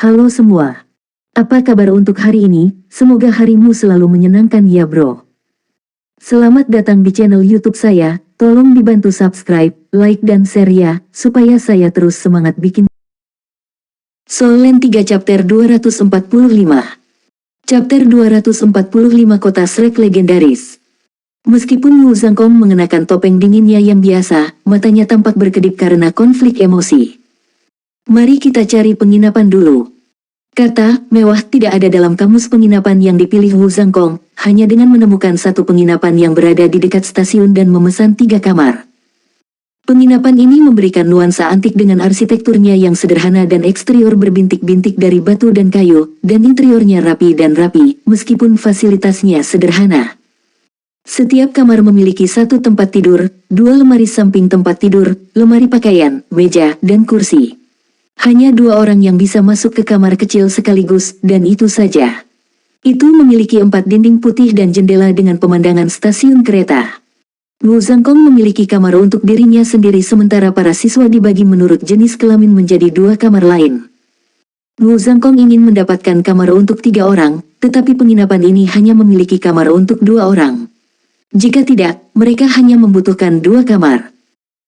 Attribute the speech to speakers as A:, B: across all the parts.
A: Halo semua. Apa kabar untuk hari ini? Semoga harimu selalu menyenangkan ya bro. Selamat datang di channel YouTube saya. Tolong dibantu subscribe, like dan share ya, supaya saya terus semangat bikin. Soul Land 3 Chapter 245. Chapter 245 Kota Shrek Legendaris. Meskipun Wu Zhangkong mengenakan topeng dinginnya yang biasa, matanya tampak berkedip karena konflik emosi. Mari kita cari penginapan dulu. Kata mewah tidak ada dalam kamus penginapan yang dipilih Wu Zhangkong, hanya dengan menemukan satu penginapan yang berada di dekat stasiun dan memesan 3 kamar. Penginapan ini memberikan nuansa antik dengan arsitekturnya yang sederhana dan eksterior berbintik-bintik dari batu dan kayu, dan interiornya rapi, meskipun fasilitasnya sederhana. Setiap kamar memiliki satu tempat tidur, 2 lemari samping tempat tidur, lemari pakaian, meja, dan kursi. Hanya 2 orang yang bisa masuk ke kamar kecil sekaligus, dan itu saja. Itu memiliki 4 dinding putih dan jendela dengan pemandangan stasiun kereta. Wu Zhangkong memiliki kamar untuk dirinya sendiri sementara para siswa dibagi menurut jenis kelamin menjadi 2 kamar lain. Wu Zhangkong ingin mendapatkan kamar untuk 3 orang, tetapi penginapan ini hanya memiliki kamar untuk 2 orang. Jika tidak, mereka hanya membutuhkan 2 kamar.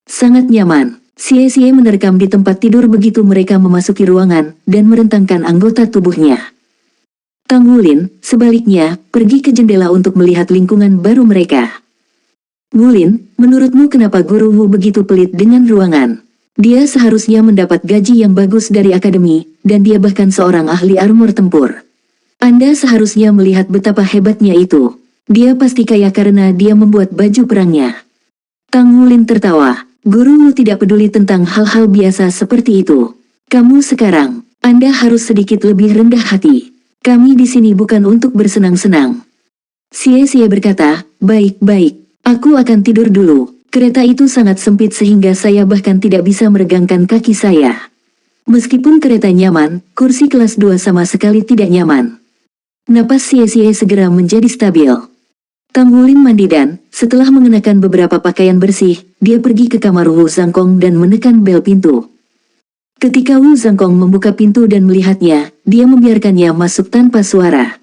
A: Sangat nyaman. Xie menerkam di tempat tidur begitu mereka memasuki ruangan, dan merentangkan anggota tubuhnya. Tang Wulin, sebaliknya, pergi ke jendela untuk melihat lingkungan baru mereka. Wulin, menurutmu kenapa Guru Wu begitu pelit dengan ruangan? Dia seharusnya mendapat gaji yang bagus dari akademi, dan dia bahkan seorang ahli armor tempur. Anda seharusnya melihat betapa hebatnya itu. Dia pasti kaya karena dia membuat baju perangnya. Tang Wulin tertawa. Gurumu tidak peduli tentang hal-hal biasa seperti itu. Kamu sekarang, Anda harus sedikit lebih rendah hati. Kami di sini bukan untuk bersenang-senang. Xie berkata, baik, aku akan tidur dulu. Kereta itu sangat sempit sehingga saya bahkan tidak bisa meregangkan kaki saya. Meskipun kereta nyaman, kursi kelas 2 sama sekali tidak nyaman. Napas Xie segera menjadi stabil. Tang Wulin mandi dan, setelah mengenakan beberapa pakaian bersih, dia pergi ke kamar Wu Zhangkong dan menekan bel pintu. Ketika Wu Zhangkong membuka pintu dan melihatnya, dia membiarkannya masuk tanpa suara.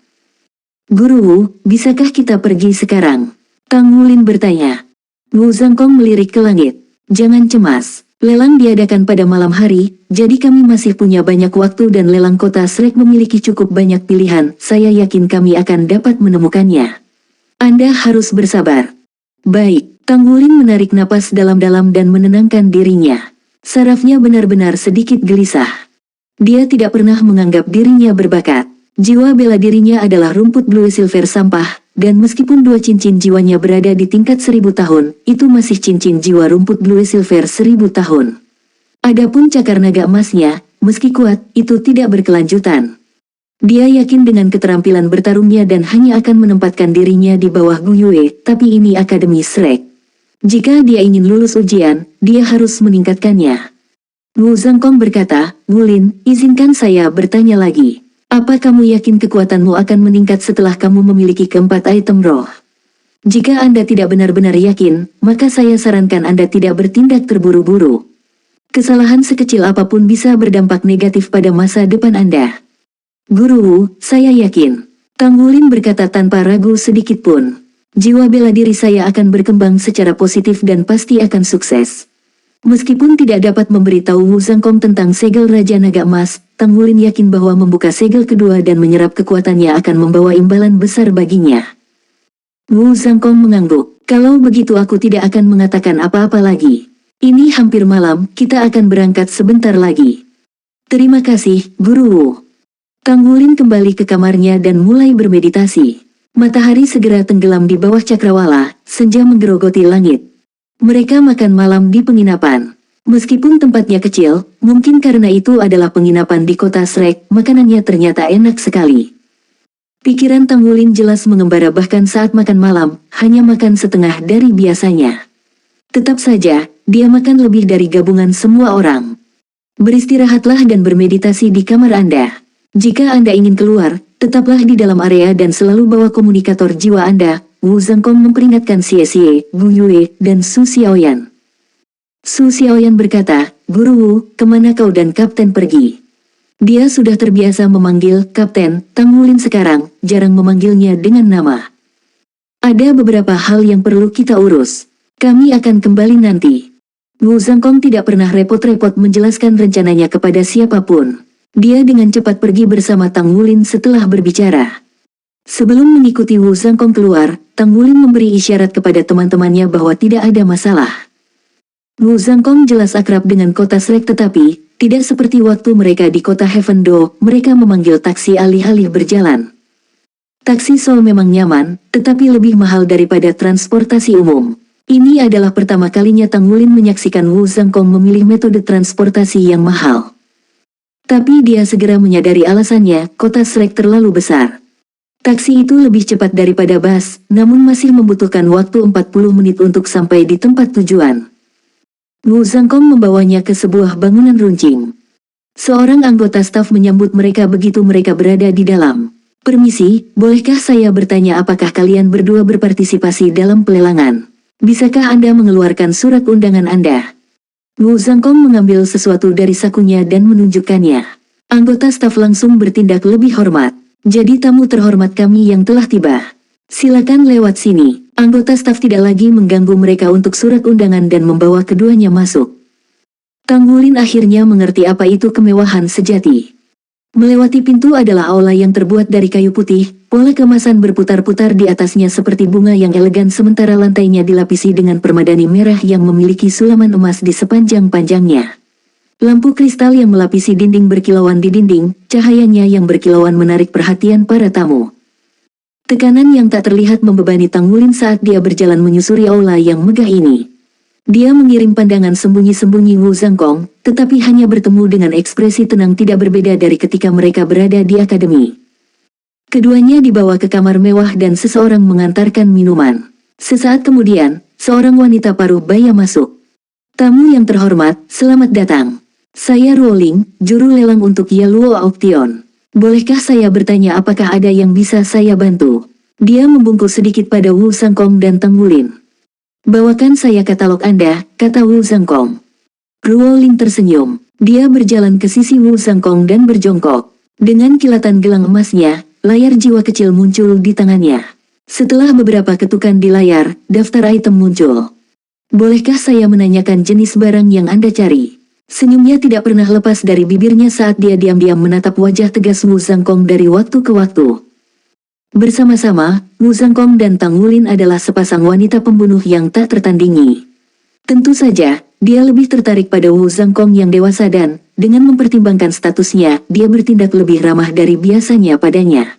A: Guru Wu, bisakah kita pergi sekarang? Tang Wulin bertanya. Wu Zhangkong melirik ke langit. Jangan cemas, lelang diadakan pada malam hari, jadi kami masih punya banyak waktu dan lelang kota Shrek memiliki cukup banyak pilihan, saya yakin kami akan dapat menemukannya. Anda harus bersabar. Baik, Tang Wulin menarik napas dalam-dalam dan menenangkan dirinya. Sarafnya benar-benar sedikit gelisah. Dia tidak pernah menganggap dirinya berbakat. Jiwa bela dirinya adalah rumput blue silver sampah, dan meskipun 2 cincin jiwanya berada di tingkat 1000 tahun, itu masih cincin jiwa rumput blue silver 1000 tahun. Adapun cakar naga emasnya, meski kuat, itu tidak berkelanjutan. Dia yakin dengan keterampilan bertarungnya dan hanya akan menempatkan dirinya di bawah Gu Yue, tapi ini Akademi Shrek. Jika dia ingin lulus ujian, dia harus meningkatkannya. Wu Zhangkong berkata, Wulin, izinkan saya bertanya lagi. Apa kamu yakin kekuatanmu akan meningkat setelah kamu memiliki keempat item roh? Jika Anda tidak benar-benar yakin, maka saya sarankan Anda tidak bertindak terburu-buru. Kesalahan sekecil apapun bisa berdampak negatif pada masa depan Anda. Guru Wu, saya yakin. Tang Wulin berkata tanpa ragu sedikit pun. Jiwa bela diri saya akan berkembang secara positif dan pasti akan sukses. Meskipun tidak dapat memberitahu Wu Zhangkong tentang segel Raja Naga Emas, Tang Wulin yakin bahwa membuka segel kedua dan menyerap kekuatannya akan membawa imbalan besar baginya. Wu Zhangkong mengangguk. Kalau begitu aku tidak akan mengatakan apa-apa lagi. Ini hampir malam, kita akan berangkat sebentar lagi. Terima kasih, Guru Wu. Tang Wulin kembali ke kamarnya dan mulai bermeditasi. Matahari segera tenggelam di bawah cakrawala, senja menggerogoti langit. Mereka makan malam di penginapan. Meskipun tempatnya kecil, mungkin karena itu adalah penginapan di kota Shrek, makanannya ternyata enak sekali. Pikiran Tang Wulin jelas mengembara bahkan saat makan malam, hanya makan setengah dari biasanya. Tetap saja, dia makan lebih dari gabungan semua orang. Beristirahatlah dan bermeditasi di kamar Anda. Jika Anda ingin keluar, tetaplah di dalam area dan selalu bawa komunikator jiwa Anda. Wu Zhangkong memperingatkan Xie, Gu Yue, dan Su Xiaoyan. Su Xiaoyan berkata, Guru Wu, kemana kau dan Kapten pergi? Dia sudah terbiasa memanggil Kapten Tang Wulin, sekarang jarang memanggilnya dengan nama. Ada beberapa hal yang perlu kita urus. Kami akan kembali nanti. Wu Zhangkong tidak pernah repot-repot menjelaskan rencananya kepada siapapun. Dia dengan cepat pergi bersama Tang Wulin setelah berbicara. Sebelum mengikuti Wu Zhangkong keluar, Tang Wulin memberi isyarat kepada teman-temannya bahwa tidak ada masalah. Wu Zhangkong jelas akrab dengan kota Shrek, tetapi tidak seperti waktu mereka di kota Heaven Do, mereka memanggil taksi alih-alih berjalan. Taksi Seoul memang nyaman, tetapi lebih mahal daripada transportasi umum. Ini adalah pertama kalinya Tang Wulin menyaksikan Wu Zhangkong memilih metode transportasi yang mahal. Tapi dia segera menyadari alasannya, kota Shrek terlalu besar. Taksi itu lebih cepat daripada bus, namun masih membutuhkan waktu 40 menit untuk sampai di tempat tujuan. Wu Zhangkong membawanya ke sebuah bangunan runcing. Seorang anggota staf menyambut mereka begitu mereka berada di dalam. Permisi, bolehkah saya bertanya apakah kalian berdua berpartisipasi dalam pelelangan? Bisakah Anda mengeluarkan surat undangan Anda? Wu Zhangkong mengambil sesuatu dari sakunya dan menunjukkannya. Anggota staf langsung bertindak lebih hormat. Jadi tamu terhormat kami yang telah tiba. Silakan lewat sini. Anggota staf tidak lagi mengganggu mereka untuk surat undangan dan membawa keduanya masuk. Tang Wulin akhirnya mengerti apa itu kemewahan sejati. Melewati pintu adalah aula yang terbuat dari kayu putih, pola kemasan berputar-putar di atasnya seperti bunga yang elegan, sementara lantainya dilapisi dengan permadani merah yang memiliki sulaman emas di sepanjang panjangnya. Lampu kristal yang melapisi dinding berkilauan di dinding, cahayanya yang berkilauan menarik perhatian para tamu. Tekanan yang tak terlihat membebani Tang Wulin saat dia berjalan menyusuri aula yang megah ini. Dia mengirim pandangan sembunyi-sembunyi Wu Zhangkong, tetapi hanya bertemu dengan ekspresi tenang tidak berbeda dari ketika mereka berada di akademi. Keduanya dibawa ke kamar mewah dan seseorang mengantarkan minuman. Sesaat kemudian, seorang wanita paruh baya masuk. Tamu yang terhormat, selamat datang. Saya Ruoling, juru lelang untuk Yaluo Auction. Bolehkah saya bertanya apakah ada yang bisa saya bantu? Dia membungkuk sedikit pada Wu Zhangkong dan Tang Wulin. Bawakan saya katalog Anda, kata Wu Zhangkong. Ruoling tersenyum. Dia berjalan ke sisi Wu Zhangkong dan berjongkok. Dengan kilatan gelang emasnya, layar jiwa kecil muncul di tangannya. Setelah beberapa ketukan di layar, daftar item muncul. Bolehkah saya menanyakan jenis barang yang Anda cari? Senyumnya tidak pernah lepas dari bibirnya saat dia diam-diam menatap wajah tegas Wu Zhangkong dari waktu ke waktu. Bersama-sama, Wu Zhangkong dan Tang Wulin adalah sepasang wanita pembunuh yang tak tertandingi. Tentu saja, dia lebih tertarik pada Wu Zhangkong yang dewasa dan, dengan mempertimbangkan statusnya, dia bertindak lebih ramah dari biasanya padanya.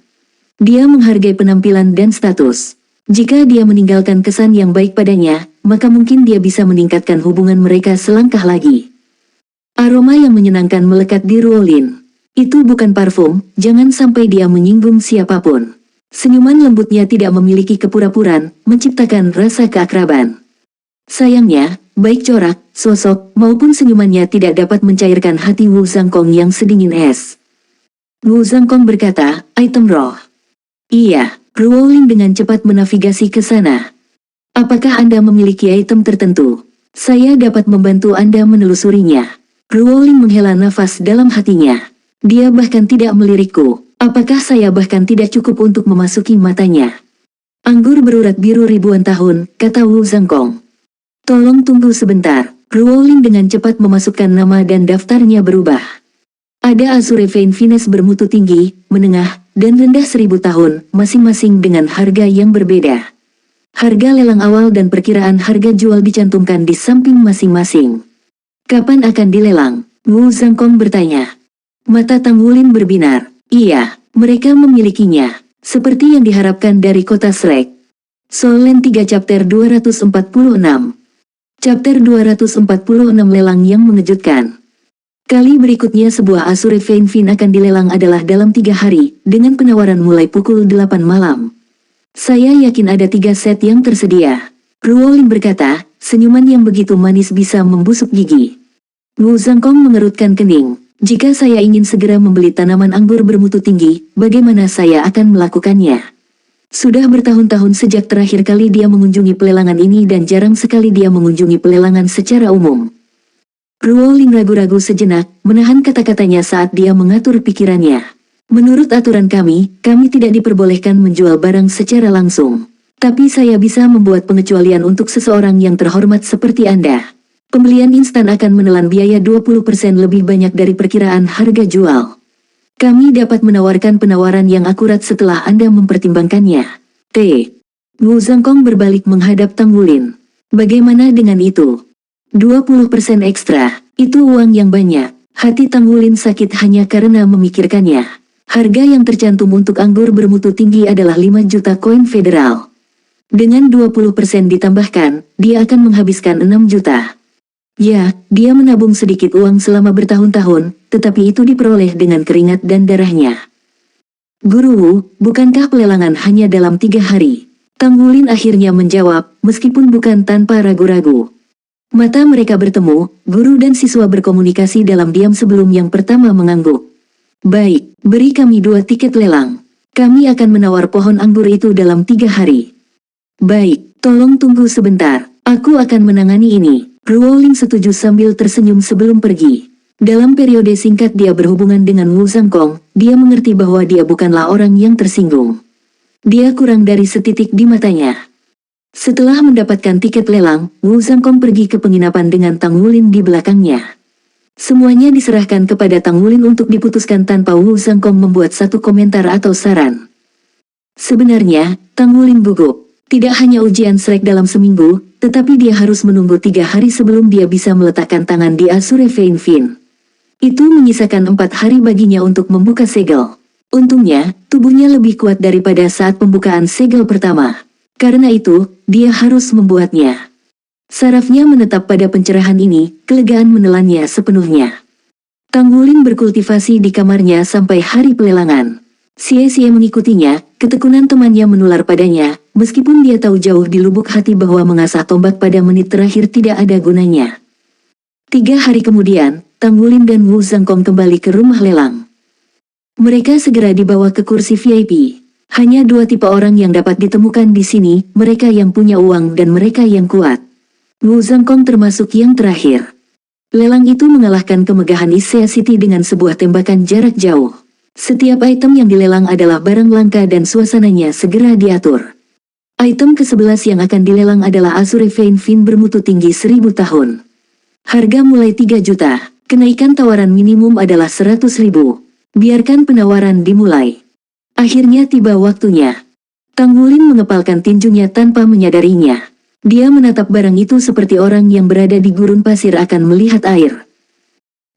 A: Dia menghargai penampilan dan status. Jika dia meninggalkan kesan yang baik padanya, maka mungkin dia bisa meningkatkan hubungan mereka selangkah lagi. Aroma yang menyenangkan melekat di Ruolin. Itu bukan parfum, jangan sampai dia menyinggung siapapun. Senyuman lembutnya tidak memiliki kepura-puraan, menciptakan rasa keakraban. Sayangnya, baik corak, sosok, maupun senyumannya tidak dapat mencairkan hati Wu Zhangkong yang sedingin es. Wu Zhangkong berkata, item roh. Iya, Ruolin dengan cepat menavigasi ke sana. Apakah Anda memiliki item tertentu? Saya dapat membantu Anda menelusurinya. Ruolin menghela nafas dalam hatinya. Dia bahkan tidak melirikku. Apakah saya bahkan tidak cukup untuk memasuki matanya? Anggur berurat biru ribuan tahun, kata Wu Zhangkong. Tolong tunggu sebentar. Ruolin dengan cepat memasukkan nama dan daftarnya berubah. Ada Azure Vein Finesse bermutu tinggi, menengah, dan rendah 1000 tahun, masing-masing dengan harga yang berbeda. Harga lelang awal dan perkiraan harga jual dicantumkan di samping masing-masing. Kapan akan dilelang? Wu Zhangkong bertanya. Mata Tang Wulin berbinar. Iya, mereka memilikinya. Seperti yang diharapkan dari kota Shrek. Soul Land 3 Chapter 246. Chapter 246 lelang yang mengejutkan. Kali berikutnya sebuah Azure Vein Fin akan dilelang adalah dalam 3 hari, dengan penawaran mulai pukul 8 malam. Saya yakin ada 3 set yang tersedia. Ruolin berkata, senyuman yang begitu manis bisa membusuk gigi. Wu Zhangkong mengerutkan kening. Jika saya ingin segera membeli tanaman anggur bermutu tinggi, bagaimana saya akan melakukannya? Sudah bertahun-tahun sejak terakhir kali dia mengunjungi pelelangan ini dan jarang sekali dia mengunjungi pelelangan secara umum. Ruo Ling ragu-ragu sejenak, menahan kata-katanya saat dia mengatur pikirannya. Menurut aturan kami tidak diperbolehkan menjual barang secara langsung. Tapi saya bisa membuat pengecualian untuk seseorang yang terhormat seperti Anda. Pembelian instan akan menelan biaya 20% lebih banyak dari perkiraan harga jual. Kami dapat menawarkan penawaran yang akurat setelah Anda mempertimbangkannya. T. Wu Zhangkong berbalik menghadap Tang Wulin. Bagaimana dengan itu? 20% ekstra, itu uang yang banyak. Hati Tang Wulin sakit hanya karena memikirkannya. Harga yang tercantum untuk anggur bermutu tinggi adalah 5 juta koin federal. Dengan 20% ditambahkan, dia akan menghabiskan 6 juta. Ya, dia menabung sedikit uang selama bertahun-tahun, tetapi itu diperoleh dengan keringat dan darahnya. Guru Wu, bukankah pelelangan hanya dalam 3 hari? Tang Wulin akhirnya menjawab, meskipun bukan tanpa ragu-ragu. Mata mereka bertemu, guru dan siswa berkomunikasi dalam diam sebelum yang pertama mengangguk. Baik, beri kami 2 tiket lelang. Kami akan menawar pohon anggur itu dalam 3 hari. Baik, tolong tunggu sebentar, aku akan menangani ini. Ruo Ling setuju sambil tersenyum sebelum pergi. Dalam periode singkat dia berhubungan dengan Wu Zhangkong, dia mengerti bahwa dia bukanlah orang yang tersinggung. Dia kurang dari setitik di matanya. Setelah mendapatkan tiket lelang, Wu Zhangkong pergi ke penginapan dengan Tang Wulin di belakangnya. Semuanya diserahkan kepada Tang Wulin untuk diputuskan tanpa Wu Zhangkong membuat satu komentar atau saran. Sebenarnya, Tang Wulin gugup. Tidak hanya ujian Shrek dalam seminggu, tetapi dia harus menunggu 3 hari sebelum dia bisa meletakkan tangan di Azure Vein Fin. Itu menyisakan 4 hari baginya untuk membuka segel. Untungnya, tubuhnya lebih kuat daripada saat pembukaan segel pertama. Karena itu, dia harus membuatnya. Sarafnya menetap pada pencerahan ini, kelegaan menelannya sepenuhnya. Tang Wulin berkultivasi di kamarnya sampai hari pelelangan. Xie mengikutinya, ketekunan temannya menular padanya, meskipun dia tahu jauh di lubuk hati bahwa mengasah tombak pada menit terakhir tidak ada gunanya. 3 hari kemudian, Tang Wulin dan Wu Zhangkong kembali ke rumah lelang. Mereka segera dibawa ke kursi VIP. Hanya 2 tipe orang yang dapat ditemukan di sini, mereka yang punya uang dan mereka yang kuat. Wu Zhangkong termasuk yang terakhir. Lelang itu mengalahkan kemegahan Issea City dengan sebuah tembakan jarak jauh. Setiap item yang dilelang adalah barang langka dan suasananya segera diatur. Item ke-11 yang akan dilelang adalah Azure Vein Fin bermutu tinggi 1000 tahun. Harga mulai 3 juta, kenaikan tawaran minimum adalah 100.000. Biarkan penawaran dimulai. Akhirnya tiba waktunya. Tang Wulin mengepalkan tinjunya tanpa menyadarinya. Dia menatap barang itu seperti orang yang berada di gurun pasir akan melihat air.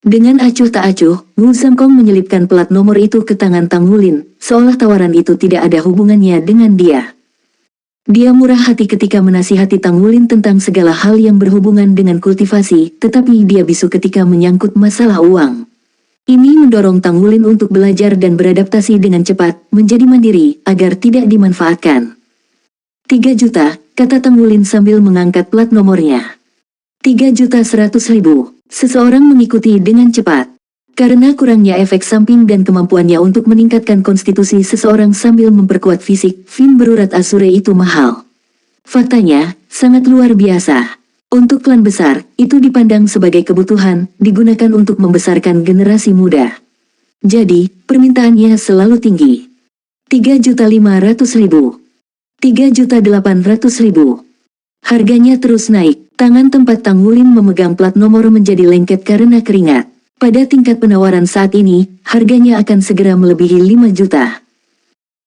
A: Dengan acuh tak acuh, Wu Zhangkong menyelipkan plat nomor itu ke tangan Tang Wulin, seolah tawaran itu tidak ada hubungannya dengan dia. Dia murah hati ketika menasihati Tang Wulin tentang segala hal yang berhubungan dengan kultivasi, tetapi dia bisu ketika menyangkut masalah uang. Ini mendorong Tang Wulin untuk belajar dan beradaptasi dengan cepat, menjadi mandiri, agar tidak dimanfaatkan. 3 juta, kata Tang Wulin sambil mengangkat plat nomornya. 3.100.000, seseorang mengikuti dengan cepat. Karena kurangnya efek samping dan kemampuannya untuk meningkatkan konstitusi seseorang sambil memperkuat fisik, Fin berurat Azure itu mahal. Faktanya, sangat luar biasa. Untuk klan besar, itu dipandang sebagai kebutuhan, digunakan untuk membesarkan generasi muda. Jadi, permintaannya selalu tinggi. 3.500.000. 3.800.000. Harganya terus naik, tangan tempat Tang Wulin memegang plat nomor menjadi lengket karena keringat. Pada tingkat penawaran saat ini, harganya akan segera melebihi 5 juta.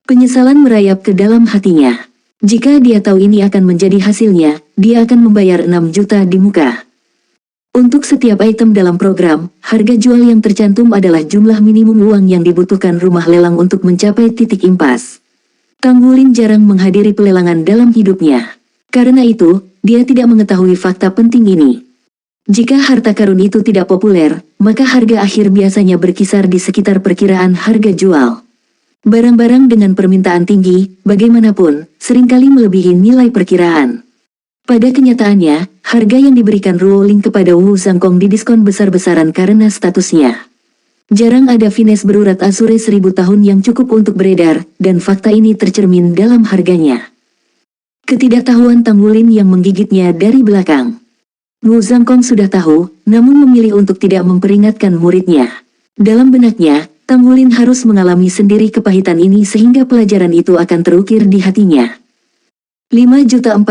A: Penyesalan merayap ke dalam hatinya. Jika dia tahu ini akan menjadi hasilnya, dia akan membayar 6 juta di muka. Untuk setiap item dalam program, harga jual yang tercantum adalah jumlah minimum uang yang dibutuhkan rumah lelang untuk mencapai titik impas. Tang Wulin jarang menghadiri pelelangan dalam hidupnya. Karena itu, dia tidak mengetahui fakta penting ini. Jika harta karun itu tidak populer, maka harga akhir biasanya berkisar di sekitar perkiraan harga jual. Barang-barang dengan permintaan tinggi, bagaimanapun, seringkali melebihi nilai perkiraan. Pada kenyataannya, harga yang diberikan Ruo Ling kepada Wu Zhangkong didiskon besar-besaran karena statusnya. Jarang ada Vines berurat Azure 1000 tahun yang cukup untuk beredar, dan fakta ini tercermin dalam harganya. Ketidaktahuan Tang Wulin yang menggigitnya dari belakang. Wu Zhangkong sudah tahu, namun memilih untuk tidak memperingatkan muridnya. Dalam benaknya, Tang Wulin harus mengalami sendiri kepahitan ini sehingga pelajaran itu akan terukir di hatinya. 5.400.000.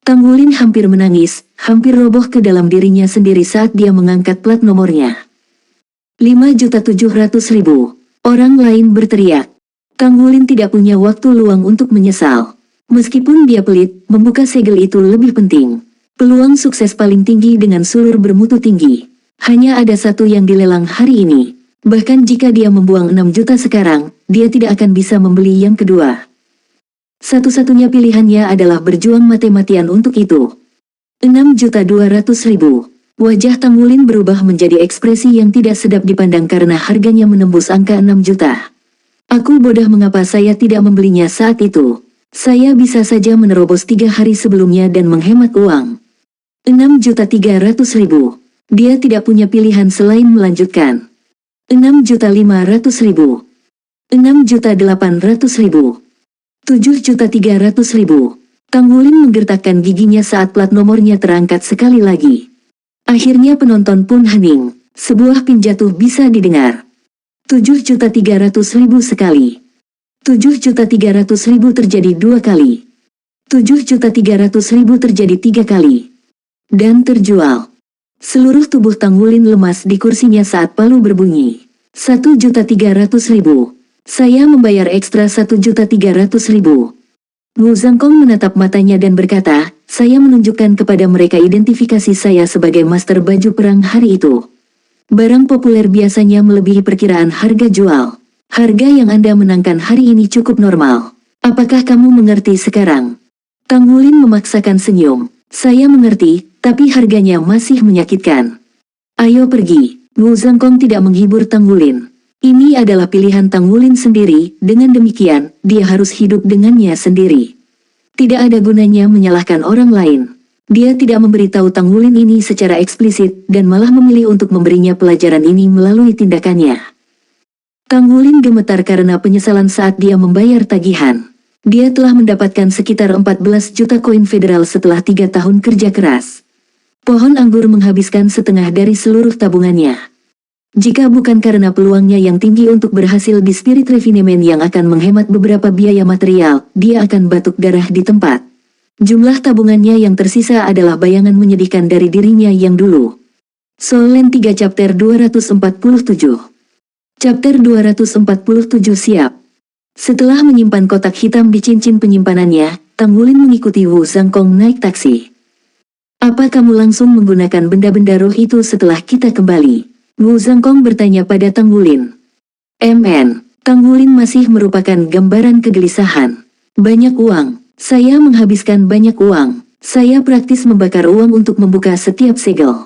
A: Tang Wulin hampir menangis, hampir roboh ke dalam dirinya sendiri saat dia mengangkat plat nomornya. 5.700.000. Orang lain berteriak. Tang Wulin tidak punya waktu luang untuk menyesal. Meskipun dia pelit, membuka segel itu lebih penting. Peluang sukses paling tinggi dengan sulur bermutu tinggi. Hanya ada satu yang dilelang hari ini. Bahkan jika dia membuang 6 juta sekarang, dia tidak akan bisa membeli yang kedua. Satu-satunya pilihannya adalah berjuang mati-matian untuk itu. 6.200.000. Wajah Tang Wulin berubah menjadi ekspresi yang tidak sedap dipandang karena harganya menembus angka 6 juta. Aku bodoh, mengapa saya tidak membelinya saat itu? Saya bisa saja menerobos 3 hari sebelumnya dan menghemat uang. 6.300.000. Dia tidak punya pilihan selain melanjutkan. 6.500.000. 6.800.000. 7.300.000. Tang Wulin menggertakkan giginya saat plat nomornya terangkat sekali lagi. Akhirnya penonton pun hening. Sebuah pin jatuh bisa didengar. 7.300.000 sekali. 7.300.000 terjadi 2 kali. 7.300.000 terjadi 3 kali. Dan terjual. Seluruh tubuh Tang Wulin lemas di kursinya saat palu berbunyi. 1.300.000. Saya membayar ekstra 1.300.000. Wu Zhangkong menatap matanya dan berkata, saya menunjukkan kepada mereka identifikasi saya sebagai master baju perang hari itu. Barang populer biasanya melebihi perkiraan harga jual. Harga yang Anda menangkan hari ini cukup normal. Apakah kamu mengerti sekarang? Tang Wulin memaksakan senyum. Saya mengerti, tapi harganya masih menyakitkan. Ayo pergi. Wu Zhangkong tidak menghibur Tang Wulin. Ini adalah pilihan Tang Wulin sendiri, dengan demikian, dia harus hidup dengannya sendiri. Tidak ada gunanya menyalahkan orang lain. Dia tidak memberitahu Tang Wulin ini secara eksplisit, dan malah memilih untuk memberinya pelajaran ini melalui tindakannya. Tang Wulin gemetar karena penyesalan saat dia membayar tagihan. Dia telah mendapatkan sekitar 14 juta koin federal setelah 3 tahun kerja keras. Pohon anggur menghabiskan setengah dari seluruh tabungannya. Jika bukan karena peluangnya yang tinggi untuk berhasil di Spirit Refinement yang akan menghemat beberapa biaya material, dia akan batuk darah di tempat. Jumlah tabungannya yang tersisa adalah bayangan menyedihkan dari dirinya yang dulu. Soul Land 3 Chapter 247. Chapter 247 siap. Setelah menyimpan kotak hitam di cincin penyimpanannya, Tang Wulin mengikuti Wu Zhangkong naik taksi. Apa kamu langsung menggunakan benda-benda roh itu setelah kita kembali? Wu Zhangkong bertanya pada Tang Wulin. Tang Wulin masih merupakan gambaran kegelisahan. Banyak uang. Saya menghabiskan banyak uang. Saya praktis membakar uang untuk membuka setiap segel.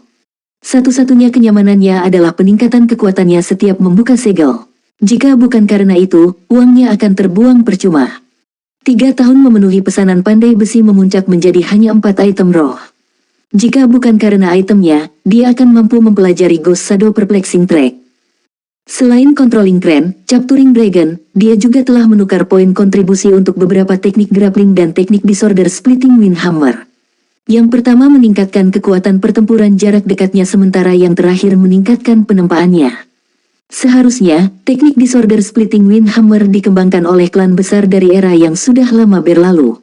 A: Satu-satunya kenyamanannya adalah peningkatan kekuatannya setiap membuka segel. Jika bukan karena itu, uangnya akan terbuang percuma. 3 tahun memenuhi pesanan pandai besi memuncak menjadi hanya 4 item roh. Jika bukan karena itemnya, dia akan mampu mempelajari Ghost Shadow Perplexing Track. Selain Controlling Crane, Capturing Dragon, dia juga telah menukar poin kontribusi untuk beberapa teknik grappling dan teknik disorder Splitting Wind Hammer. Yang pertama meningkatkan kekuatan pertempuran jarak dekatnya sementara yang terakhir meningkatkan penempaannya. Seharusnya, teknik disorder Splitting Wind Hammer dikembangkan oleh klan besar dari era yang sudah lama berlalu.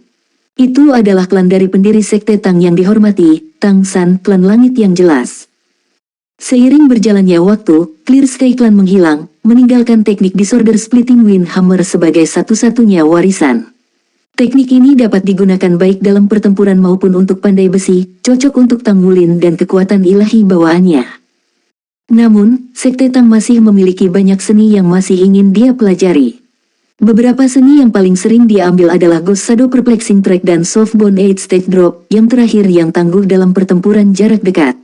A: Itu adalah klan dari pendiri Sekte Tang yang dihormati, Tang San, klan langit yang jelas. Seiring berjalannya waktu, Clear Sky Clan menghilang, meninggalkan teknik disorder Splitting Wind Hammer sebagai satu-satunya warisan. Teknik ini dapat digunakan baik dalam pertempuran maupun untuk pandai besi, cocok untuk Tang Wulin dan kekuatan ilahi bawaannya. Namun, Sekte Tang masih memiliki banyak seni yang masih ingin dia pelajari. Beberapa seni yang paling sering dia ambil adalah Ghost Shadow Perplexing Track dan Softbone 8 Stage Drop, yang terakhir yang tangguh dalam pertempuran jarak dekat.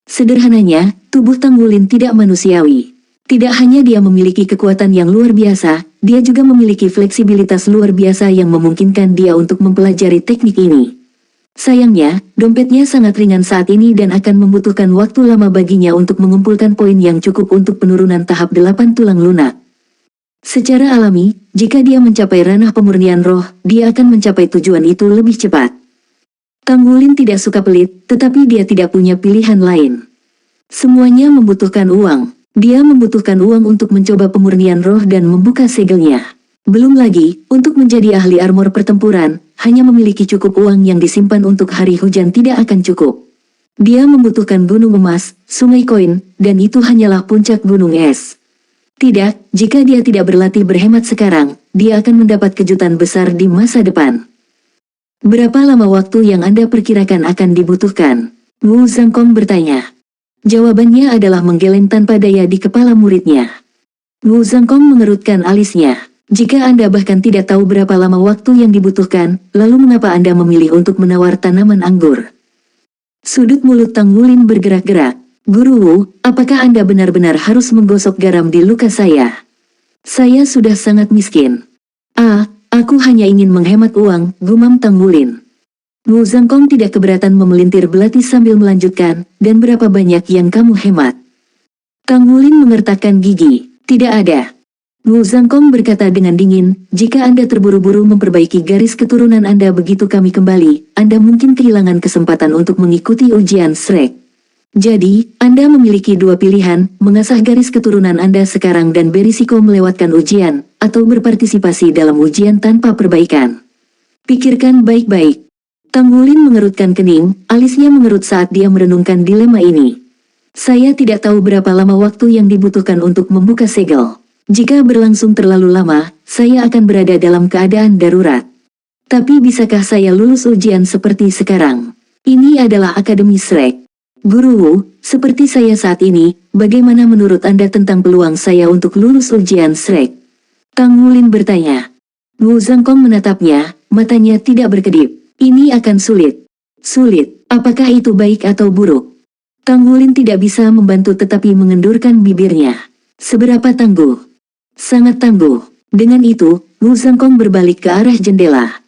A: Sederhananya, tubuh Tang Wulin tidak manusiawi. Tidak hanya dia memiliki kekuatan yang luar biasa, dia juga memiliki fleksibilitas luar biasa yang memungkinkan dia untuk mempelajari teknik ini. Sayangnya, dompetnya sangat ringan saat ini dan akan membutuhkan waktu lama baginya untuk mengumpulkan poin yang cukup untuk penurunan tahap 8 tulang lunak. Secara alami, jika dia mencapai ranah pemurnian roh, dia akan mencapai tujuan itu lebih cepat. Tang Wulin tidak suka pelit, tetapi dia tidak punya pilihan lain. Semuanya membutuhkan uang. Dia membutuhkan uang untuk mencoba pemurnian roh dan membuka segelnya. Belum lagi, untuk menjadi ahli armor pertempuran, hanya memiliki cukup uang yang disimpan untuk hari hujan tidak akan cukup. Dia membutuhkan gunung emas, sungai koin, dan itu hanyalah puncak gunung es. Tidak, jika dia tidak berlatih berhemat sekarang, dia akan mendapat kejutan besar di masa depan. Berapa lama waktu yang Anda perkirakan akan dibutuhkan? Wu Zhangkong bertanya. Jawabannya adalah menggeleng tanpa daya di kepala muridnya. Wu Zhangkong mengerutkan alisnya. Jika Anda bahkan tidak tahu berapa lama waktu yang dibutuhkan, lalu mengapa Anda memilih untuk menawar tanaman anggur? Sudut mulut Tang Wulin bergerak-gerak. Guru Wu, apakah Anda benar-benar harus menggosok garam di luka saya? Saya sudah sangat miskin. Aku hanya ingin menghemat uang, gumam Tang Wulin. Wu Zhangkong tidak keberatan memelintir belati sambil melanjutkan, dan berapa banyak yang kamu hemat? Tang Wulin mengertakkan gigi. Tidak ada. Wu Zhangkong berkata dengan dingin, jika Anda terburu-buru memperbaiki garis keturunan Anda begitu kami kembali, Anda mungkin kehilangan kesempatan untuk mengikuti ujian Shrek. Jadi, Anda memiliki dua pilihan, mengasah garis keturunan Anda sekarang dan berisiko melewatkan ujian, atau berpartisipasi dalam ujian tanpa perbaikan. Pikirkan baik-baik. Tang Wulin mengerutkan kening, alisnya mengerut saat dia merenungkan dilema ini. Saya tidak tahu berapa lama waktu yang dibutuhkan untuk membuka segel. Jika berlangsung terlalu lama, saya akan berada dalam keadaan darurat. Tapi bisakah saya lulus ujian seperti sekarang? Ini adalah Akademi Shrek. Guru Wu, seperti saya saat ini, bagaimana menurut Anda tentang peluang saya untuk lulus ujian Shrek? Tang Wulin bertanya. Wu Zhangkong menatapnya, matanya tidak berkedip. Ini akan sulit. Sulit, apakah itu baik atau buruk? Tang Wulin tidak bisa membantu tetapi mengendurkan bibirnya. Seberapa tangguh? Sangat tangguh. Dengan itu, Wu Zhangkong berbalik ke arah jendela.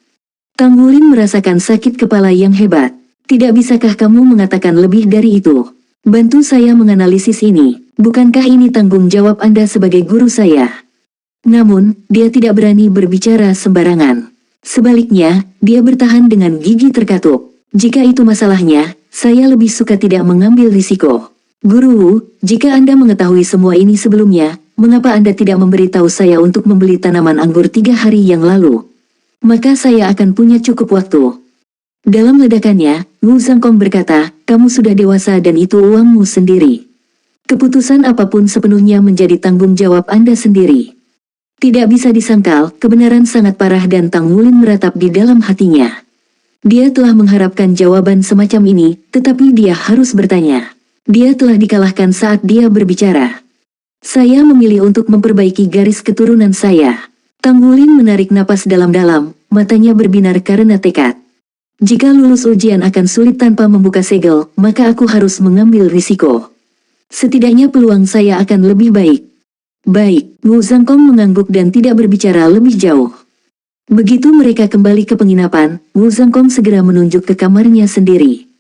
A: Tang Wulin merasakan sakit kepala yang hebat. Tidak bisakah kamu mengatakan lebih dari itu? Bantu saya menganalisis ini. Bukankah ini tanggung jawab Anda sebagai guru saya? Namun, dia tidak berani berbicara sembarangan. Sebaliknya, dia bertahan dengan gigi terkatup. Jika itu masalahnya, saya lebih suka tidak mengambil risiko. Guru Wu, jika Anda mengetahui semua ini sebelumnya, mengapa Anda tidak memberitahu saya untuk membeli tanaman anggur 3 hari yang lalu? Maka saya akan punya cukup waktu. Dalam ledakannya, Wu Zhangkong berkata, kamu sudah dewasa dan itu uangmu sendiri. Keputusan apapun sepenuhnya menjadi tanggung jawab Anda sendiri. Tidak bisa disangkal, kebenaran sangat parah dan Tang Wulin meratap di dalam hatinya. Dia telah mengharapkan jawaban semacam ini, tetapi dia harus bertanya. Dia telah dikalahkan saat dia berbicara. Saya memilih untuk memperbaiki garis keturunan saya. Tang Wulin menarik napas dalam-dalam, matanya berbinar karena tekad. Jika lulus ujian akan sulit tanpa membuka segel, maka aku harus mengambil risiko. Setidaknya peluang saya akan lebih baik. Baik, Wu Zhangkong mengangguk dan tidak berbicara lebih jauh. Begitu mereka kembali ke penginapan, Wu Zhangkong segera menunjuk ke kamarnya sendiri.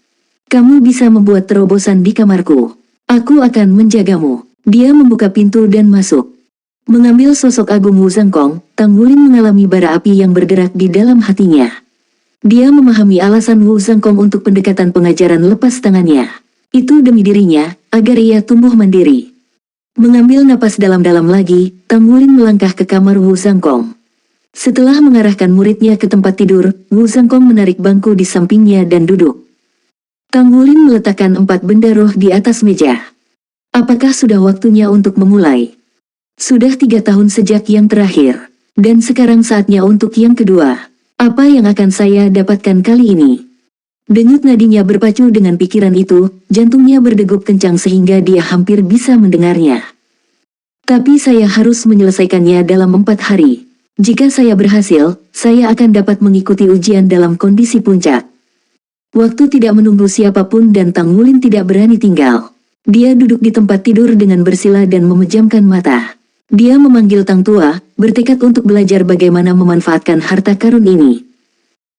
A: Kamu bisa membuat terobosan di kamarku. Aku akan menjagamu. Dia membuka pintu dan masuk. Mengambil sosok agung Wu Zhangkong, Tang Wulin mengalami bara api yang bergerak di dalam hatinya. Dia memahami alasan Wu Zhangkong untuk pendekatan pengajaran lepas tangannya. Itu demi dirinya, agar ia tumbuh mandiri. Mengambil napas dalam-dalam lagi, Tang Wulin melangkah ke kamar Wu Zhangkong. Setelah mengarahkan muridnya ke tempat tidur, Wu Zhangkong menarik bangku di sampingnya dan duduk. Tang Wulin meletakkan 4 benda roh di atas meja. Apakah sudah waktunya untuk memulai? Sudah 3 tahun sejak yang terakhir. Dan sekarang saatnya untuk yang kedua. Apa yang akan saya dapatkan kali ini? Denyut nadinya berpacu dengan pikiran itu, jantungnya berdegup kencang sehingga dia hampir bisa mendengarnya. Tapi saya harus menyelesaikannya dalam 4 hari. Jika saya berhasil, saya akan dapat mengikuti ujian dalam kondisi puncak. Waktu tidak menunggu siapapun dan Tang Wulin tidak berani tinggal. Dia duduk di tempat tidur dengan bersila dan memejamkan mata. Dia memanggil Tang Tua, bertekad untuk belajar bagaimana memanfaatkan harta karun ini.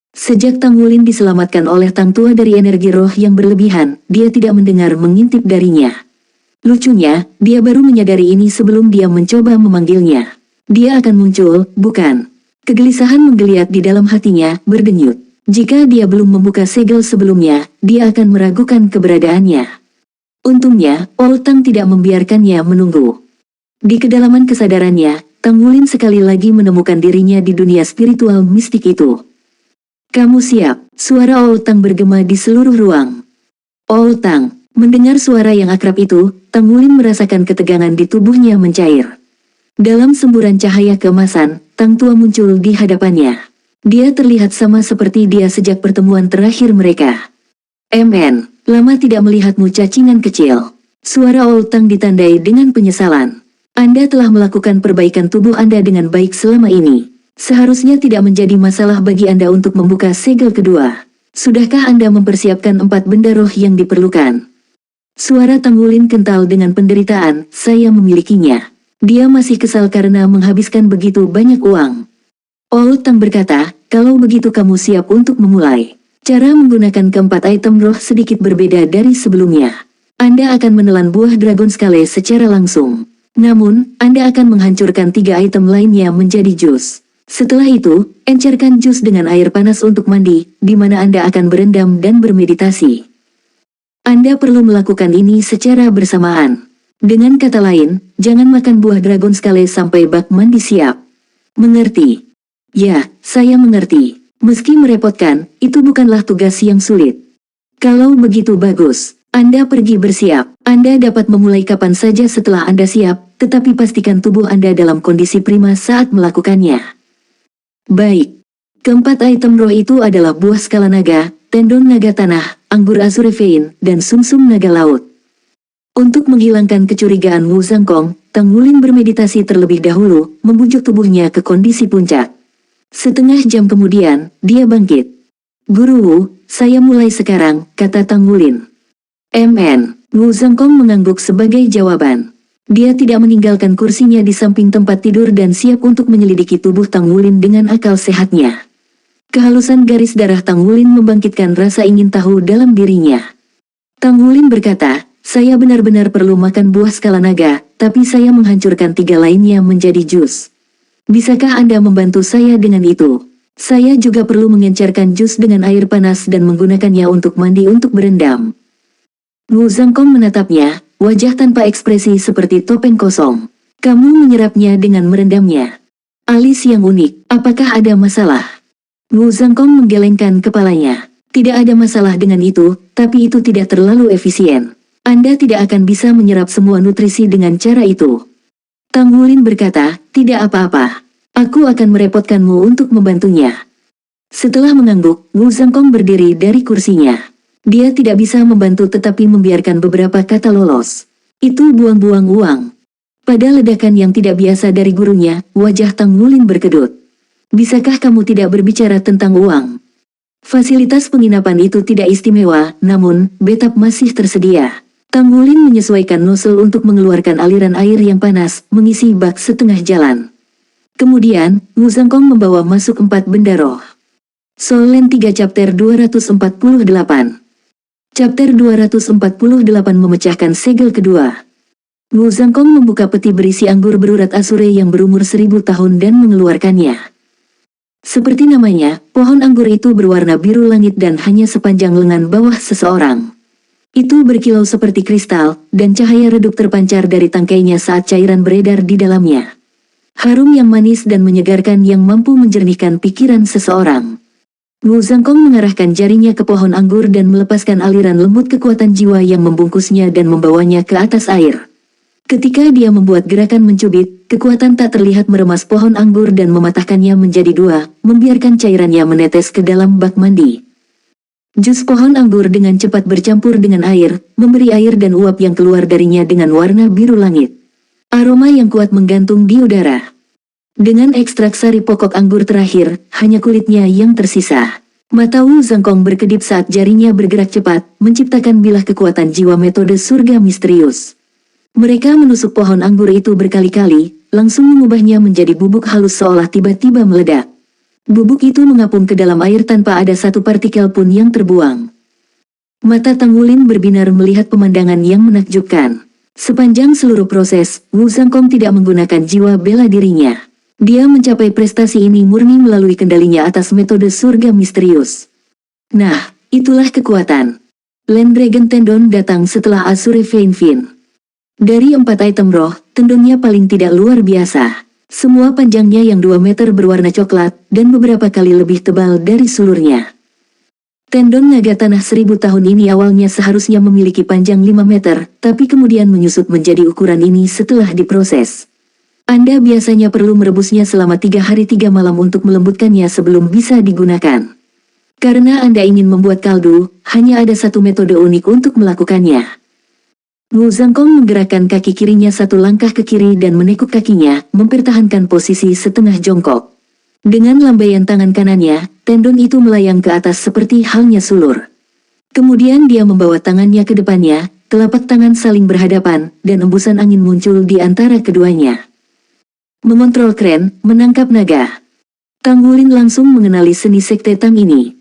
A: Sejak Tang Wulin diselamatkan oleh Tang Tua dari energi roh yang berlebihan, dia tidak mendengar mengintip darinya. Lucunya, dia baru menyadari ini sebelum dia mencoba memanggilnya. Dia akan muncul, bukan? Kegelisahan menggeliat di dalam hatinya, berdenyut. Jika dia belum membuka segel sebelumnya, dia akan meragukan keberadaannya. Untungnya, Old Tang tidak membiarkannya menunggu. Di kedalaman kesadarannya, Tang Wulin sekali lagi menemukan dirinya di dunia spiritual mistik itu. "Kamu siap?" Suara Old Tang bergema di seluruh ruang. Old Tang, mendengar suara yang akrab itu, Tang Wulin merasakan ketegangan di tubuhnya mencair. Dalam semburan cahaya keemasan, Tang Tua muncul di hadapannya. Dia terlihat sama seperti dia sejak pertemuan terakhir mereka. "MN, lama tidak melihatmu cacingan kecil." Suara Old Tang ditandai dengan penyesalan. "Anda telah melakukan perbaikan tubuh Anda dengan baik selama ini. Seharusnya tidak menjadi masalah bagi Anda untuk membuka segel kedua. Sudahkah Anda mempersiapkan 4 benda roh yang diperlukan?" Suara Tang Wulin kental dengan penderitaan. "Saya memilikinya." Dia masih kesal karena menghabiskan begitu banyak uang. Old Tang berkata, "Kalau begitu kamu siap untuk memulai." Cara menggunakan keempat item roh sedikit berbeda dari sebelumnya. Anda akan menelan buah Dragon Scale secara langsung. Namun, Anda akan menghancurkan 3 item lainnya menjadi jus. Setelah itu, encerkan jus dengan air panas untuk mandi, di mana Anda akan berendam dan bermeditasi. Anda perlu melakukan ini secara bersamaan. Dengan kata lain, jangan makan buah Dragon Scale sampai bak mandi siap. Mengerti? Ya, saya mengerti. Meski merepotkan, itu bukanlah tugas yang sulit. Kalau begitu bagus, Anda pergi bersiap. Anda dapat memulai kapan saja setelah Anda siap, tetapi pastikan tubuh Anda dalam kondisi prima saat melakukannya. Baik. Keempat item roh itu adalah buah skala naga, tendon naga tanah, anggur azure vein, dan sumsum naga laut. Untuk menghilangkan kecurigaan Wu Zhangkong, Tang Wulin bermeditasi terlebih dahulu, membujuk tubuhnya ke kondisi puncak. Setengah jam kemudian, dia bangkit. "Guru Wu, saya mulai sekarang," kata Tang Wulin. "MN." Wu Zhangkong mengangguk sebagai jawaban. Dia tidak meninggalkan kursinya di samping tempat tidur dan siap untuk menyelidiki tubuh Tang Wulin dengan akal sehatnya. Kehalusan garis darah Tang Wulin membangkitkan rasa ingin tahu dalam dirinya. Tang Wulin berkata, "Saya benar-benar perlu makan buah skala naga, tapi saya menghancurkan 3 lainnya menjadi jus. Bisakah Anda membantu saya dengan itu? Saya juga perlu mengencerkan jus dengan air panas dan menggunakannya untuk mandi untuk berendam." Wu Zhangkong menatapnya, wajah tanpa ekspresi seperti topeng kosong. "Kamu menyerapnya dengan merendamnya. Alis yang unik, apakah ada masalah?" Wu Zhangkong menggelengkan kepalanya. "Tidak ada masalah dengan itu, tapi itu tidak terlalu efisien. Anda tidak akan bisa menyerap semua nutrisi dengan cara itu." Tang Wulin berkata, "Tidak apa-apa. Aku akan merepotkanmu untuk membantunya." Setelah mengangguk, Wu Zhangkong berdiri dari kursinya. Dia tidak bisa membantu tetapi membiarkan beberapa kata lolos. Itu buang-buang uang. Pada ledakan yang tidak biasa dari gurunya, wajah Tang Wulin berkedut. "Bisakah kamu tidak berbicara tentang uang? Fasilitas penginapan itu tidak istimewa, namun, bathtub masih tersedia." Tang Wulin menyesuaikan nozzle untuk mengeluarkan aliran air yang panas, mengisi bak setengah jalan. Kemudian, Wu Zhangkong membawa masuk 4 benda roh. Soul Land 3 Chapter 248. Chapter 248 memecahkan segel kedua. Wu Zhangkong membuka peti berisi anggur berurat Asure yang berumur 1000 tahun dan mengeluarkannya. Seperti namanya, pohon anggur itu berwarna biru langit dan hanya sepanjang lengan bawah seseorang. Itu berkilau seperti kristal, dan cahaya redup terpancar dari tangkainya saat cairan beredar di dalamnya. Harum yang manis dan menyegarkan yang mampu menjernihkan pikiran seseorang. Wu Zhangkong mengarahkan jarinya ke pohon anggur dan melepaskan aliran lembut kekuatan jiwa yang membungkusnya dan membawanya ke atas air. Ketika dia membuat gerakan mencubit, kekuatan tak terlihat meremas pohon anggur dan mematahkannya menjadi 2, membiarkan cairannya menetes ke dalam bak mandi. Jus pohon anggur dengan cepat bercampur dengan air, memberi air dan uap yang keluar darinya dengan warna biru langit. Aroma yang kuat menggantung di udara. Dengan ekstrak sari pokok anggur terakhir, hanya kulitnya yang tersisa. Mata Wu Zhangkong berkedip saat jarinya bergerak cepat, menciptakan bilah kekuatan jiwa metode surga misterius. Mereka menusuk pohon anggur itu berkali-kali, langsung mengubahnya menjadi bubuk halus seolah tiba-tiba meledak. Bubuk itu mengapung ke dalam air tanpa ada satu partikel pun yang terbuang. Mata Tang Wulin berbinar melihat pemandangan yang menakjubkan. Sepanjang seluruh proses, Wu Zhangkong tidak menggunakan jiwa bela dirinya. Dia mencapai prestasi ini murni melalui kendalinya atas metode surga misterius. Nah, itulah kekuatan. Land Dragon Tendon datang setelah Azure Flame. Dari 4 item roh, tendonnya paling tidak luar biasa. Semua panjangnya yang 2 meter berwarna coklat, dan beberapa kali lebih tebal dari sulurnya. Tendon naga tanah 1000 tahun ini awalnya seharusnya memiliki panjang 5 meter, tapi kemudian menyusut menjadi ukuran ini setelah diproses. Anda biasanya perlu merebusnya selama 3 hari 3 malam untuk melembutkannya sebelum bisa digunakan. Karena Anda ingin membuat kaldu, hanya ada satu metode unik untuk melakukannya. Wu Zhangkong menggerakkan kaki kirinya satu langkah ke kiri dan menekuk kakinya, mempertahankan posisi setengah jongkok. Dengan lambaian tangan kanannya, tendon itu melayang ke atas seperti halnya sulur. Kemudian dia membawa tangannya ke depannya, telapak tangan saling berhadapan, dan embusan angin muncul di antara keduanya. Mengontrol kren, menangkap naga. Tang Wulin langsung mengenali seni sekte Tang ini.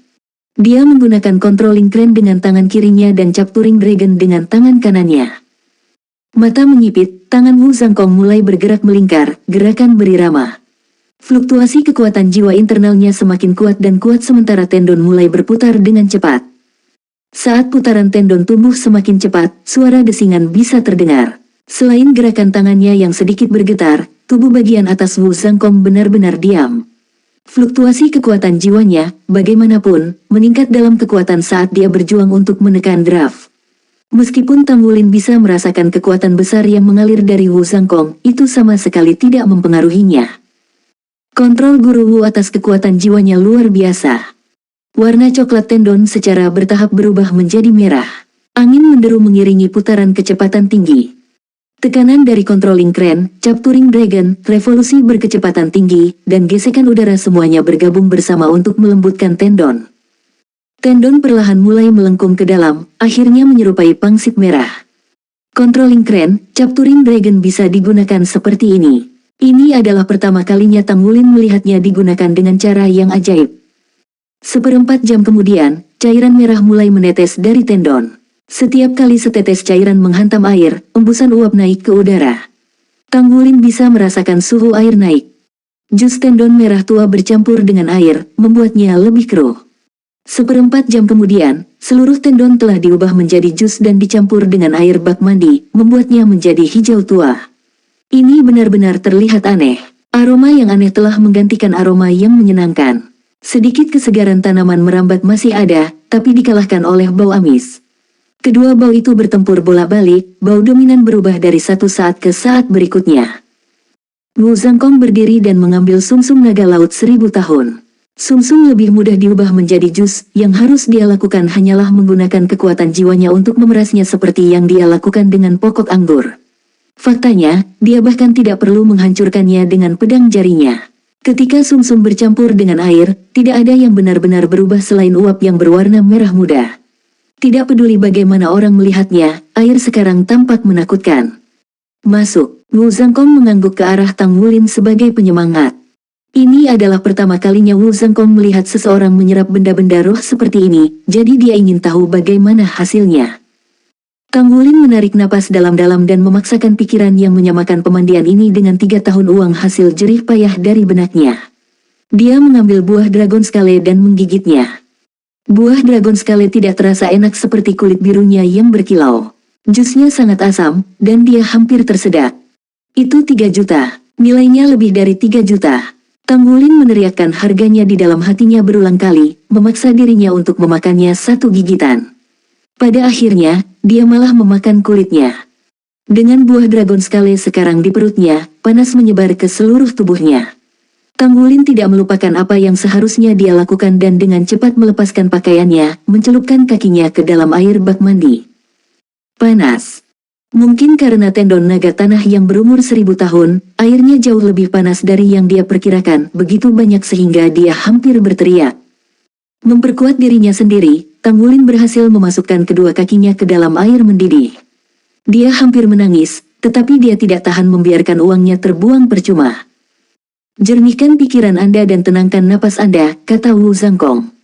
A: Dia menggunakan controlling crane dengan tangan kirinya dan capturing dragon dengan tangan kanannya. Mata menyipit, tangan Wu Zhangkong mulai bergerak melingkar, gerakan berirama. Fluktuasi kekuatan jiwa internalnya semakin kuat dan kuat sementara tendon mulai berputar dengan cepat. Saat putaran tendon tumbuh semakin cepat, suara desingan bisa terdengar. Selain gerakan tangannya yang sedikit bergetar, tubuh bagian atas Wu Zhangkong benar-benar diam. Fluktuasi kekuatan jiwanya, bagaimanapun, meningkat dalam kekuatan saat dia berjuang untuk menekan draft. Meskipun Tang Wulin bisa merasakan kekuatan besar yang mengalir dari Wu Zhangkong, itu sama sekali tidak mempengaruhinya. Kontrol Guru Wu atas kekuatan jiwanya luar biasa. Warna coklat tendon secara bertahap berubah menjadi merah. Angin menderu mengiringi putaran kecepatan tinggi. Tekanan dari controlling crane, capturing dragon, revolusi berkecepatan tinggi, dan gesekan udara semuanya bergabung bersama untuk melembutkan tendon. Tendon perlahan mulai melengkung ke dalam, akhirnya menyerupai pangsit merah. Controlling crane, capturing dragon bisa digunakan seperti ini. Ini adalah pertama kalinya Tang Wulin melihatnya digunakan dengan cara yang ajaib. Seperempat jam kemudian, cairan merah mulai menetes dari tendon. Setiap kali setetes cairan menghantam air, embusan uap naik ke udara. Tang Wulin bisa merasakan suhu air naik. Jus tendon merah tua bercampur dengan air, membuatnya lebih keruh. Seperempat jam kemudian, seluruh tendon telah diubah menjadi jus dan dicampur dengan air bak mandi, membuatnya menjadi hijau tua. Ini benar-benar terlihat aneh. Aroma yang aneh telah menggantikan aroma yang menyenangkan. Sedikit kesegaran tanaman merambat masih ada, tapi dikalahkan oleh bau amis. Kedua bau itu bertempur bolak-balik, bau dominan berubah dari satu saat ke saat berikutnya. Wu Zhangkong berdiri dan mengambil sumsum naga laut 1000 tahun. Sumsum lebih mudah diubah menjadi jus, yang harus dia lakukan hanyalah menggunakan kekuatan jiwanya untuk memerasnya seperti yang dia lakukan dengan pokok anggur. Faktanya, dia bahkan tidak perlu menghancurkannya dengan pedang jarinya. Ketika sumsum bercampur dengan air, tidak ada yang benar-benar berubah selain uap yang berwarna merah muda. Tidak peduli bagaimana orang melihatnya, air sekarang tampak menakutkan. Masuk, Wu Zhangkong mengangguk ke arah Tang Wulin sebagai penyemangat. Ini adalah pertama kalinya Wu Zhangkong melihat seseorang menyerap benda-benda roh seperti ini, jadi dia ingin tahu bagaimana hasilnya. Tang Wulin menarik napas dalam-dalam dan memaksakan pikiran yang menyamakan pemandian ini dengan 3 tahun uang hasil jerih payah dari benaknya. Dia mengambil buah dragon scale dan menggigitnya. Buah dragon scale tidak terasa enak seperti kulit birunya yang berkilau. Jusnya sangat asam, dan dia hampir tersedak. Itu 3 juta, nilainya lebih dari 3 juta. Tang Wulin meneriakkan harganya di dalam hatinya berulang kali, memaksa dirinya untuk memakannya satu gigitan. Pada akhirnya, dia malah memakan kulitnya. Dengan buah dragon scale sekarang di perutnya, panas menyebar ke seluruh tubuhnya. Tang Wulin tidak melupakan apa yang seharusnya dia lakukan dan dengan cepat melepaskan pakaiannya, mencelupkan kakinya ke dalam air bak mandi. Panas. Mungkin karena tendon naga tanah yang berumur 1000 tahun, airnya jauh lebih panas dari yang dia perkirakan, begitu banyak sehingga dia hampir berteriak. Memperkuat dirinya sendiri, Tang Wulin berhasil memasukkan kedua kakinya ke dalam air mendidih. Dia hampir menangis, tetapi dia tidak tahan membiarkan uangnya terbuang percuma. Jernihkan pikiran Anda dan tenangkan napas Anda, kata Wu Zhangkong.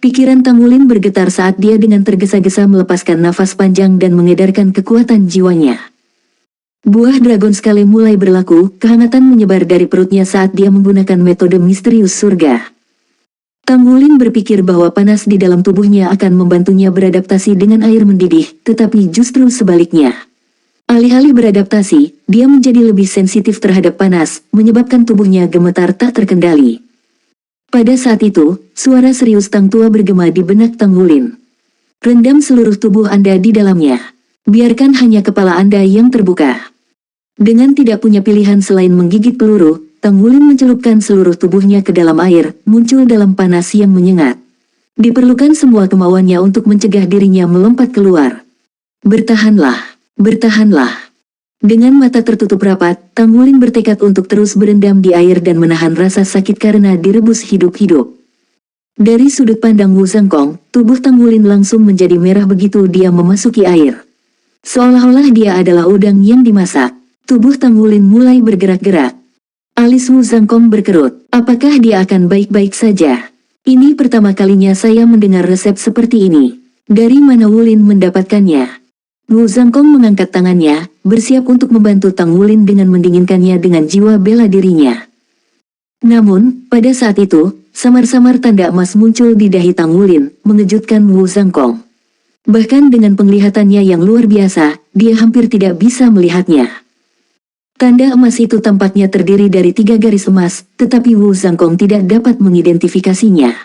A: Pikiran Tang Wulin bergetar saat dia dengan tergesa-gesa melepaskan nafas panjang dan mengedarkan kekuatan jiwanya. Buah dragon scale mulai berlaku, kehangatan menyebar dari perutnya saat dia menggunakan metode misterius surga. Tang Wulin berpikir bahwa panas di dalam tubuhnya akan membantunya beradaptasi dengan air mendidih, tetapi justru sebaliknya. Alih-alih beradaptasi, dia menjadi lebih sensitif terhadap panas, menyebabkan tubuhnya gemetar tak terkendali. Pada saat itu, suara serius Tang Tua bergema di benak Tang Wulin. Rendam seluruh tubuh Anda di dalamnya. Biarkan hanya kepala Anda yang terbuka. Dengan tidak punya pilihan selain menggigit peluru, Tang Wulin mencelupkan seluruh tubuhnya ke dalam air, muncul dalam panas yang menyengat. Diperlukan semua kemauannya untuk mencegah dirinya melompat keluar. Bertahanlah, bertahanlah. Dengan mata tertutup rapat, Tang Wulin bertekad untuk terus berendam di air dan menahan rasa sakit karena direbus hidup-hidup. Dari sudut pandang Wu Zhangkong, tubuh Tang Wulin langsung menjadi merah begitu dia memasuki air. Seolah-olah dia adalah udang yang dimasak. Tubuh Tang Wulin mulai bergerak-gerak. Alis Wu Zhangkong berkerut. Apakah dia akan baik-baik saja? Ini pertama kalinya saya mendengar resep seperti ini. Dari mana Wulin mendapatkannya? Wu Zhangkong mengangkat tangannya, bersiap untuk membantu Tang Wulin dengan mendinginkannya dengan jiwa bela dirinya. Namun, pada saat itu, samar-samar tanda emas muncul di dahi Tang Wulin, mengejutkan Wu Zhangkong. Bahkan dengan penglihatannya yang luar biasa, dia hampir tidak bisa melihatnya. Tanda emas itu tampaknya terdiri dari 3 garis emas, tetapi Wu Zhangkong tidak dapat mengidentifikasinya.